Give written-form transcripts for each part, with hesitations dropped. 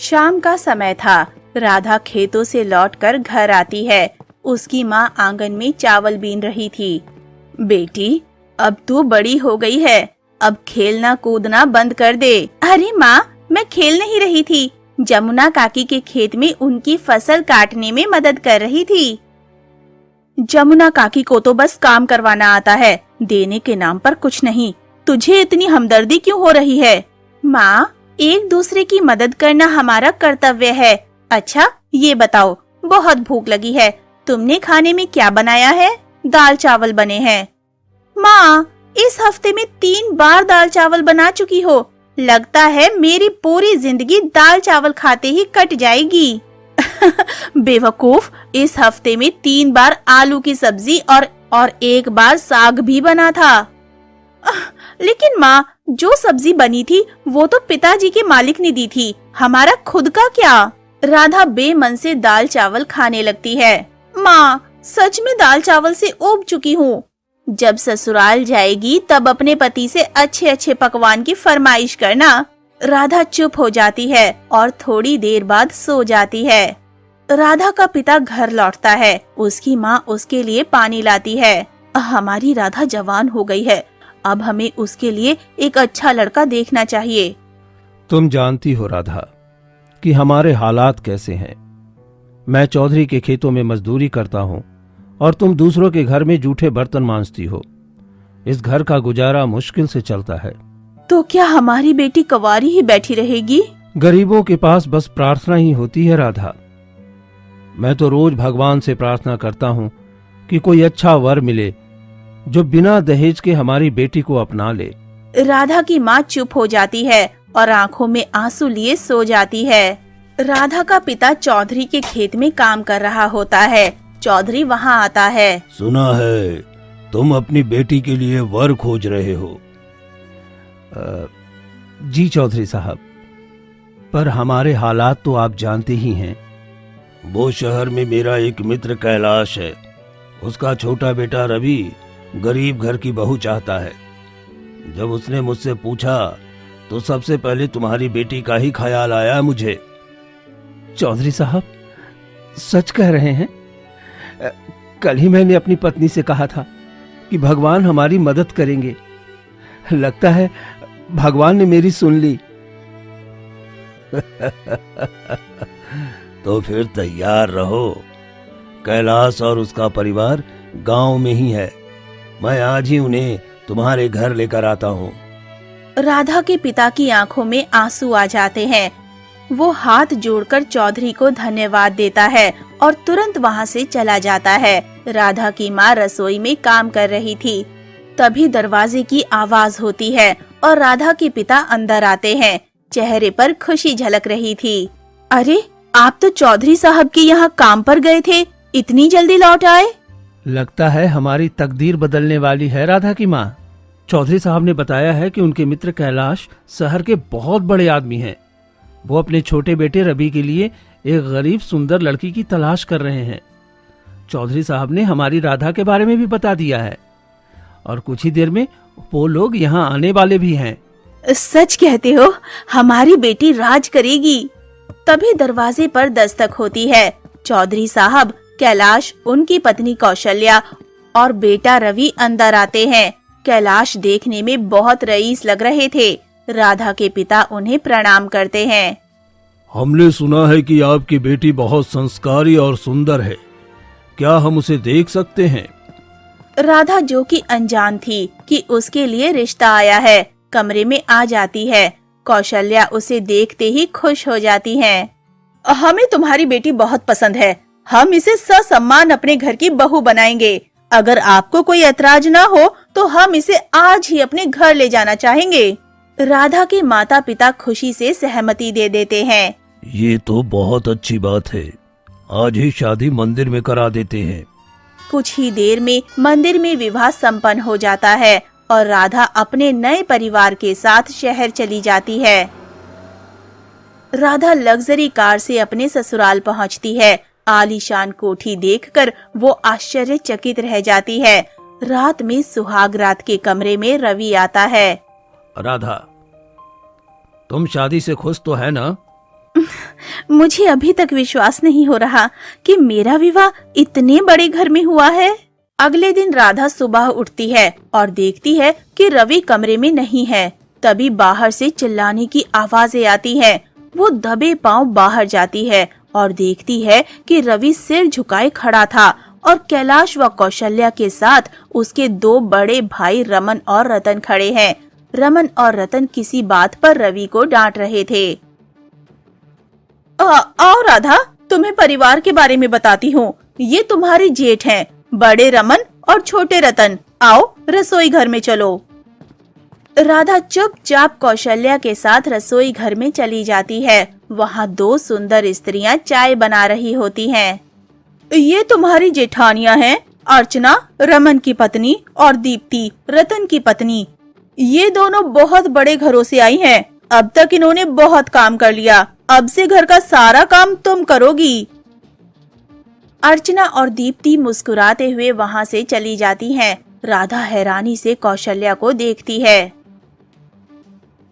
शाम का समय था। राधा खेतों से लौटकर घर आती है। उसकी माँ आंगन में चावल बीन रही थी। बेटी, अब तू बड़ी हो गई है, अब खेलना कूदना बंद कर दे। अरे माँ, मैं खेल नहीं रही थी, जमुना काकी के खेत में उनकी फसल काटने में मदद कर रही थी। जमुना काकी को तो बस काम करवाना आता है, देने के नाम पर कुछ नहीं। तुझे इतनी हमदर्दी क्यों हो रही है? माँ, एक दूसरे की मदद करना हमारा कर्तव्य है। अच्छा, ये बताओ, बहुत भूख लगी है, तुमने खाने में क्या बनाया है? दाल चावल बने हैं। माँ, इस हफ्ते में 3 बार दाल चावल बना चुकी हो। लगता है मेरी पूरी जिंदगी दाल चावल खाते ही कट जाएगी। बेवकूफ, इस हफ्ते में 3 बार आलू की सब्जी और 1 बार साग भी बना था। लेकिन माँ, जो सब्जी बनी थी वो तो पिताजी के मालिक ने दी थी, हमारा खुद का क्या? राधा बेमन से दाल चावल खाने लगती है। माँ, सच में दाल चावल से ऊब चुकी हूँ। जब ससुराल जाएगी तब अपने पति से अच्छे अच्छे पकवान की फरमाइश करना। राधा चुप हो जाती है और थोड़ी देर बाद सो जाती है। राधा का पिता घर लौटता है। उसकी माँ उसके लिए पानी लाती है। हमारी राधा जवान हो गई है, अब हमें उसके लिए एक अच्छा लड़का देखना चाहिए। तुम जानती हो राधा कि हमारे हालात कैसे हैं। मैं चौधरी के खेतों में मजदूरी करता हूँ और तुम दूसरों के घर में जूठे बर्तन मांजती हो। इस घर का गुजारा मुश्किल से चलता है। तो क्या हमारी बेटी कंवारी ही बैठी रहेगी? गरीबों के पास बस प्रार्थना ही होती है राधा। मैं तो रोज भगवान से प्रार्थना करता हूँ कि कोई अच्छा वर मिले जो बिना दहेज के हमारी बेटी को अपना ले। राधा की माँ चुप हो जाती है और आंखों में आंसू लिए सो जाती है। राधा का पिता चौधरी के खेत में काम कर रहा होता है। चौधरी वहाँ आता है। सुना है तुम अपनी बेटी के लिए वर खोज रहे हो। जी चौधरी साहब, पर हमारे हालात तो आप जानते ही हैं। वो शहर में मेरा एक मित्र कैलाश है, उसका छोटा बेटा रवि गरीब घर की बहू चाहता है। जब उसने मुझसे पूछा तो सबसे पहले तुम्हारी बेटी का ही ख्याल आया मुझे। चौधरी साहब, सच कह रहे हैं? कल ही मैंने अपनी पत्नी से कहा था कि भगवान हमारी मदद करेंगे। लगता है भगवान ने मेरी सुन ली। तो फिर तैयार रहो, कैलाश और उसका परिवार गांव में ही है। मैं आज ही उन्हें तुम्हारे घर लेकर आता हूँ। राधा के पिता की आंखों में आंसू आ जाते हैं। वो हाथ जोड़कर चौधरी को धन्यवाद देता है और तुरंत वहाँ से चला जाता है। राधा की माँ रसोई में काम कर रही थी। तभी दरवाजे की आवाज होती है और राधा के पिता अंदर आते हैं। चेहरे पर खुशी झलक रही थी। अरे, आप तो चौधरी साहब के यहाँ काम पर गए थे, इतनी जल्दी लौट आए? लगता है हमारी तकदीर बदलने वाली है राधा की माँ। चौधरी साहब ने बताया है कि उनके मित्र कैलाश शहर के बहुत बड़े आदमी हैं। वो अपने छोटे बेटे रवि के लिए एक गरीब सुंदर लड़की की तलाश कर रहे हैं। चौधरी साहब ने हमारी राधा के बारे में भी बता दिया है और कुछ ही देर में वो लोग यहाँ आने वाले भी हैं। सच कहते हो? हमारी बेटी राज करेगी। तभी दरवाजे पर दस्तक होती है। चौधरी साहब, कैलाश, उनकी पत्नी कौशल्या और बेटा रवि अंदर आते हैं। कैलाश देखने में बहुत रईस लग रहे थे। राधा के पिता उन्हें प्रणाम करते हैं। हमने सुना है कि आपकी बेटी बहुत संस्कारी और सुंदर है, क्या हम उसे देख सकते हैं? राधा, जो कि अनजान थी कि उसके लिए रिश्ता आया है, कमरे में आ जाती है। कौशल्या उसे देखते ही खुश हो जाती हैं। हमें तुम्हारी बेटी बहुत पसंद है, हम इसे ससम्मान अपने घर की बहू बनाएंगे। अगर आपको कोई ऐतराज ना हो तो हम इसे आज ही अपने घर ले जाना चाहेंगे। राधा के माता पिता खुशी से सहमति दे देते हैं। ये तो बहुत अच्छी बात है, आज ही शादी मंदिर में करा देते हैं। कुछ ही देर में मंदिर में विवाह संपन्न हो जाता है और राधा अपने नए परिवार के साथ शहर चली जाती है। राधा लग्जरी कार से अपने ससुराल पहुंचती है। आलीशान कोठी देखकर वो आश्चर्यचकित रह जाती है। रात में सुहाग रात के कमरे में रवि आता है। राधा, तुम शादी से खुश तो है ना? मुझे अभी तक विश्वास नहीं हो रहा कि मेरा विवाह इतने बड़े घर में हुआ है। अगले दिन राधा सुबह उठती है और देखती है कि रवि कमरे में नहीं है। तभी बाहर से चिल्लाने की आवाजें आती हैं। वो दबे पांव बाहर जाती है और देखती है कि रवि सिर झुकाए खड़ा था और कैलाश व कौशल्या के साथ उसके दो बड़े भाई रमन और रतन खड़े हैं। रमन और रतन किसी बात पर रवि को डांट रहे थे। आओ राधा, तुम्हें परिवार के बारे में बताती हूँ। ये तुम्हारे जेठ हैं, बड़े रमन और छोटे रतन। आओ रसोई घर में चलो। राधा चुपचाप कौशल्या के साथ रसोई घर में चली जाती है। वहाँ दो सुंदर स्त्रियां चाय बना रही होती हैं। ये तुम्हारी जेठानियां हैं, अर्चना रमन की पत्नी और दीप्ति रतन की पत्नी। ये दोनों बहुत बड़े घरों से आई हैं। अब तक इन्होंने बहुत काम कर लिया, अब से घर का सारा काम तुम करोगी। अर्चना और दीप्ति मुस्कुराते हुए वहाँ से चली जाती हैं। राधा हैरानी से कौशल्या को देखती है।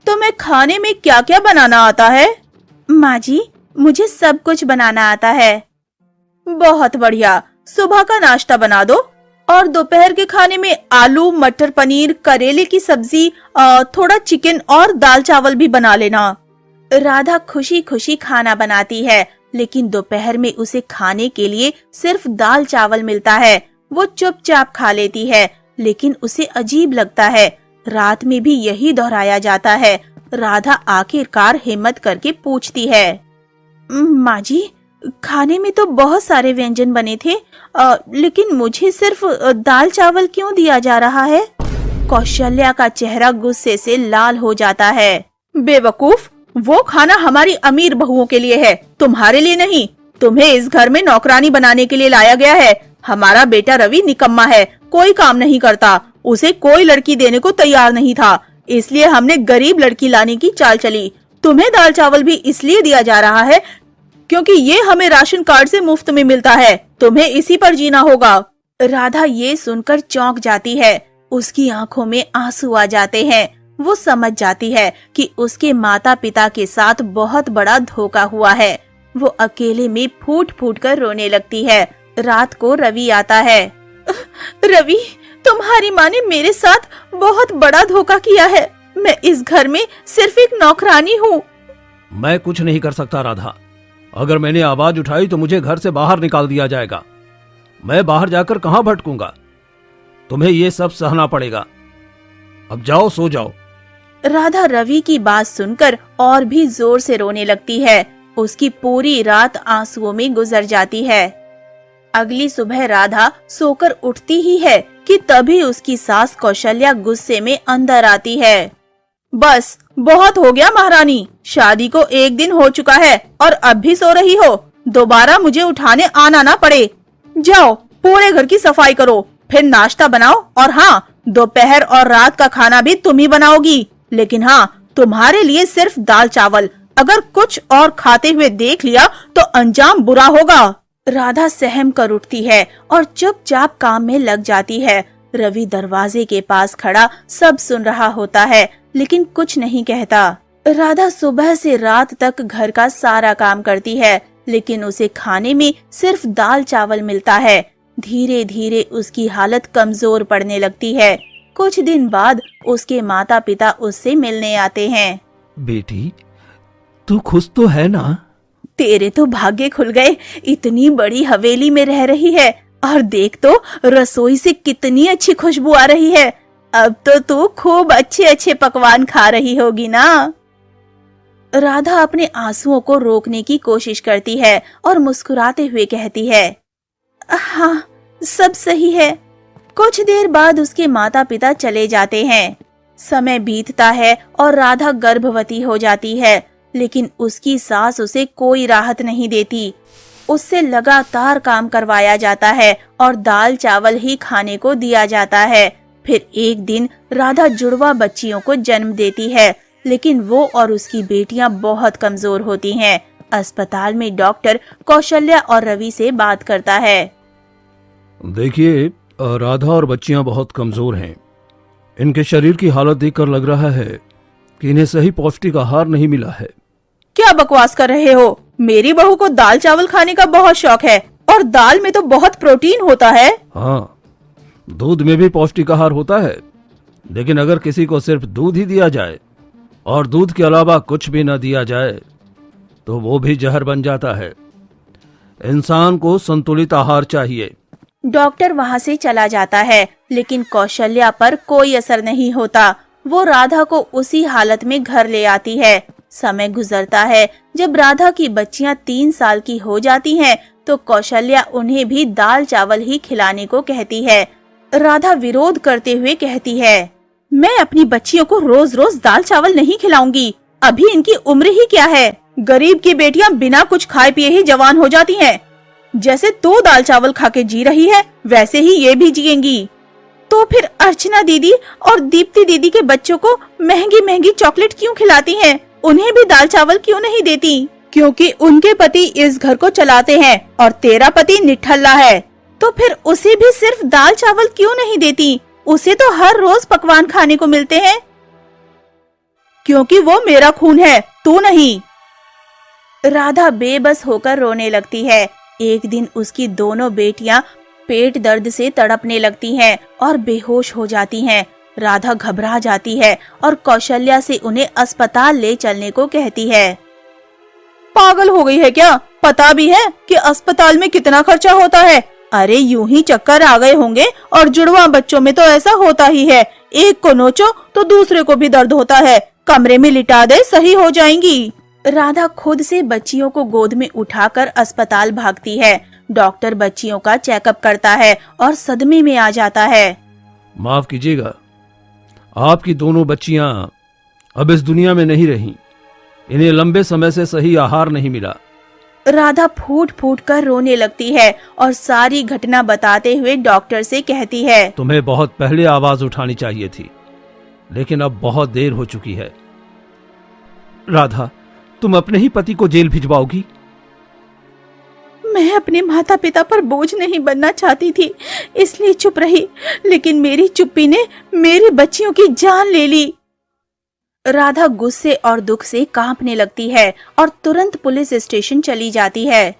तुम्हें खाने में क्या क्या बनाना आता है? माँ जी, मुझे सब कुछ बनाना आता है। बहुत बढ़िया, सुबह का नाश्ता बना दो और दोपहर के खाने में आलू मटर पनीर करेले की सब्जी, थोड़ा चिकन और दाल चावल भी बना लेना। राधा खुशी खुशी खाना बनाती है, लेकिन दोपहर में उसे खाने के लिए सिर्फ दाल चावल मिलता है। वो चुपचाप खा लेती है, लेकिन उसे अजीब लगता है। रात में भी यही दोहराया जाता है। राधा आखिरकार हिम्मत करके पूछती है, माँ जी, खाने में तो बहुत सारे व्यंजन बने थे, लेकिन मुझे सिर्फ दाल चावल क्यों दिया जा रहा है? कौशल्या का चेहरा गुस्से से लाल हो जाता है। बेवकूफ, वो खाना हमारी अमीर बहुओं के लिए है, तुम्हारे लिए नहीं। तुम्हें इस घर में नौकरानी बनाने के लिए लाया गया है। हमारा बेटा रवि निकम्मा है, कोई काम नहीं करता। उसे कोई लड़की देने को तैयार नहीं था, इसलिए हमने गरीब लड़की लाने की चाल चली। तुम्हें दाल चावल भी इसलिए दिया जा रहा है क्योंकि ये हमें राशन कार्ड से मुफ्त में मिलता है। तुम्हें इसी पर जीना होगा। राधा ये सुनकर चौंक जाती है। उसकी आंखों में आंसू आ जाते हैं। वो समझ जाती है कि उसके माता पिता के साथ बहुत बड़ा धोखा हुआ है। वो अकेले में फूट फूट कर रोने लगती है। रात को रवि आता है। रवि, तुम्हारी माँ ने मेरे साथ बहुत बड़ा धोखा किया है। मैं इस घर में सिर्फ एक नौकरानी हूँ। मैं कुछ नहीं कर सकता राधा। अगर मैंने आवाज उठाई तो मुझे घर से बाहर निकाल दिया जाएगा। मैं बाहर जाकर कहाँ भटकूंगा? तुम्हें ये सब सहना पड़ेगा। अब जाओ, सो जाओ। राधा रवि की बात सुनकर और भी जोर से रोने लगती है। उसकी पूरी रात आंसुओं में गुजर जाती है। अगली सुबह राधा सोकर उठती ही है कि तभी उसकी सास कौशल्या गुस्से में अंदर आती है। बस बहुत हो गया महारानी, शादी को एक दिन हो चुका है और अब भी सो रही हो। दोबारा मुझे उठाने आना ना पड़े। जाओ पूरे घर की सफाई करो, फिर नाश्ता बनाओ और हाँ, दोपहर और रात का खाना भी तुम ही बनाओगी। लेकिन हाँ, तुम्हारे लिए सिर्फ दाल चावल। अगर कुछ और खाते हुए देख लिया तो अंजाम बुरा होगा। राधा सहम कर उठती है और चुपचाप काम में लग जाती है। रवि दरवाजे के पास खड़ा सब सुन रहा होता है, लेकिन कुछ नहीं कहता। राधा सुबह से रात तक घर का सारा काम करती है, लेकिन उसे खाने में सिर्फ दाल चावल मिलता है। धीरे धीरे उसकी हालत कमजोर पड़ने लगती है। कुछ दिन बाद उसके माता पिता उससे मिलने आते हैं। बेटी, तू खुश तो है ना? तेरे तो भाग्य खुल गए, इतनी बड़ी हवेली में रह रही है और देख तो रसोई से कितनी अच्छी खुशबू आ रही है। अब तो तू खूब अच्छे अच्छे पकवान खा रही होगी ना? राधा अपने आंसुओं को रोकने की कोशिश करती है और मुस्कुराते हुए कहती है, हाँ, सब सही है। कुछ देर बाद उसके माता पिता चले जाते हैं। समय बीतता है और राधा गर्भवती हो जाती है, लेकिन उसकी सास उसे कोई राहत नहीं देती। उससे लगातार काम करवाया जाता है और दाल चावल ही खाने को दिया जाता है। फिर एक दिन राधा जुड़वा बच्चियों को जन्म देती है, लेकिन वो और उसकी बेटियां बहुत कमजोर होती हैं। अस्पताल में डॉक्टर कौशल्या और रवि से बात करता है। देखिए, राधा और बच्चियां बहुत कमजोर हैं। इनके शरीर की हालत देखकर लग रहा है कि इन्हें सही पौष्टिक आहार नहीं मिला है। क्या बकवास कर रहे हो? मेरी बहू को दाल चावल खाने का बहुत शौक है और दाल में तो बहुत प्रोटीन होता है। हाँ, दूध में भी पौष्टिक आहार होता है, लेकिन अगर किसी को सिर्फ दूध ही दिया जाए और दूध के अलावा कुछ भी न दिया जाए तो वो भी जहर बन जाता है। इंसान को संतुलित आहार चाहिए। डॉक्टर वहाँ से चला जाता है, लेकिन कौशल्या पर कोई असर नहीं होता। वो राधा को उसी हालत में घर ले आती है। समय गुजरता है। जब राधा की बच्चियां 3 साल की हो जाती हैं, तो कौशल्या उन्हें भी दाल चावल ही खिलाने को कहती है। राधा विरोध करते हुए कहती है, मैं अपनी बच्चियों को रोज रोज दाल चावल नहीं खिलाऊंगी। अभी इनकी उम्र ही क्या है? गरीब की बेटियां बिना कुछ खाए पिए ही जवान हो जाती हैं। जैसे तू दाल चावल खा के जी रही है, वैसे ही ये भी जिएंगी। तो फिर अर्चना दीदी और दीप्ति दीदी के बच्चों को महंगी महंगी चॉकलेट क्यों खिलाती हैं? उन्हें भी दाल चावल क्यों नहीं देती? क्योंकि उनके पति इस घर को चलाते हैं और तेरा पति निठल्ला है। तो फिर उसे भी सिर्फ दाल चावल क्यों नहीं देती? उसे तो हर रोज पकवान खाने को मिलते हैं। क्योंकि वो मेरा खून है, तू नहीं। राधा बेबस होकर रोने लगती है। एक दिन उसकी दोनों बेटियां पेट दर्द से तड़पने लगती हैं और बेहोश हो जाती हैं। राधा घबरा जाती है और कौशल्या से उन्हें अस्पताल ले चलने को कहती है। पागल हो गई है क्या? पता भी है कि अस्पताल में कितना खर्चा होता है? अरे यूं ही चक्कर आ गए होंगे और जुड़वा बच्चों में तो ऐसा होता ही है। एक को नोचो तो दूसरे को भी दर्द होता है। कमरे में लिटा दे, सही हो जाएंगी। राधा खुद से बच्चियों को गोद में उठाकर अस्पताल भागती है। डॉक्टर बच्चियों का चेकअप करता है और सदमे में आ जाता है। माफ कीजिएगा, आपकी दोनों बच्चियां अब इस दुनिया में नहीं रहीं। इन्हें लंबे समय से सही आहार नहीं मिला। राधा फूट फूट कर रोने लगती है और सारी घटना बताते हुए डॉक्टर से कहती है, तुम्हें बहुत पहले आवाज उठानी चाहिए थी, लेकिन अब बहुत देर हो चुकी है। राधा, तुम अपने ही पति को जेल भिजवाओगी? मैं अपने माता पिता पर बोझ नहीं बनना चाहती थी, इसलिए चुप रही, लेकिन मेरी चुप्पी ने मेरी बच्चियों की जान ले ली। राधा गुस्से और दुख से कांपने लगती है और तुरंत पुलिस स्टेशन चली जाती है।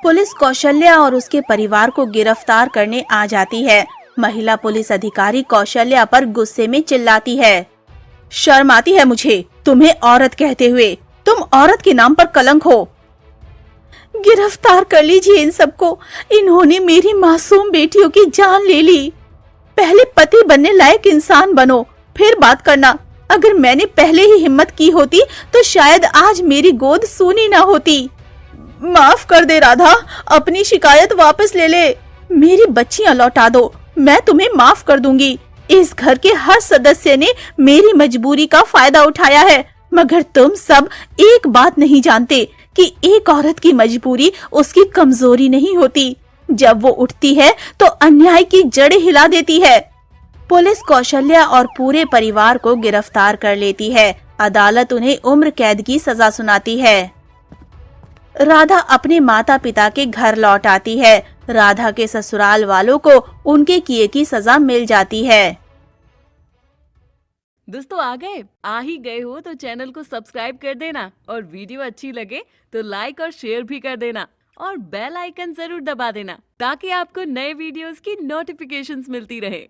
पुलिस कौशल्या और उसके परिवार को गिरफ्तार करने आ जाती है। महिला पुलिस अधिकारी कौशल्या पर गुस्से में चिल्लाती है, शर्म आती है मुझे तुम्हें औरत कहते हुए। तुम औरत के नाम पर कलंक हो। गिरफ्तार कर लीजिए इन सबको। इन्होंने मेरी मासूम बेटियों की जान ले ली। पहले पति बनने लायक इंसान बनो, फिर बात करना। अगर मैंने पहले ही हिम्मत की होती तो शायद आज मेरी गोद सूनी ना होती। माफ कर दे राधा, अपनी शिकायत वापस ले ले। मेरी बच्चियां लौटा दो, मैं तुम्हें माफ कर दूंगी। इस घर के हर सदस्य ने मेरी मजबूरी का फायदा उठाया है, मगर तुम सब एक बात नहीं जानते कि एक औरत की मजबूरी उसकी कमजोरी नहीं होती। जब वो उठती है तो अन्याय की जड़ें हिला देती है। पुलिस कौशल्या और पूरे परिवार को गिरफ्तार कर लेती है। अदालत उन्हें उम्र कैद की सजा सुनाती है। राधा अपने माता पिता के घर लौट आती है। राधा के ससुराल वालों को उनके किए की सजा मिल जाती है। दोस्तों आ ही गए हो तो चैनल को सब्सक्राइब कर देना और वीडियो अच्छी लगे तो लाइक और शेयर भी कर देना और बेल आइकन जरूर दबा देना ताकि आपको नए वीडियोस की नोटिफिकेशंस मिलती रहे।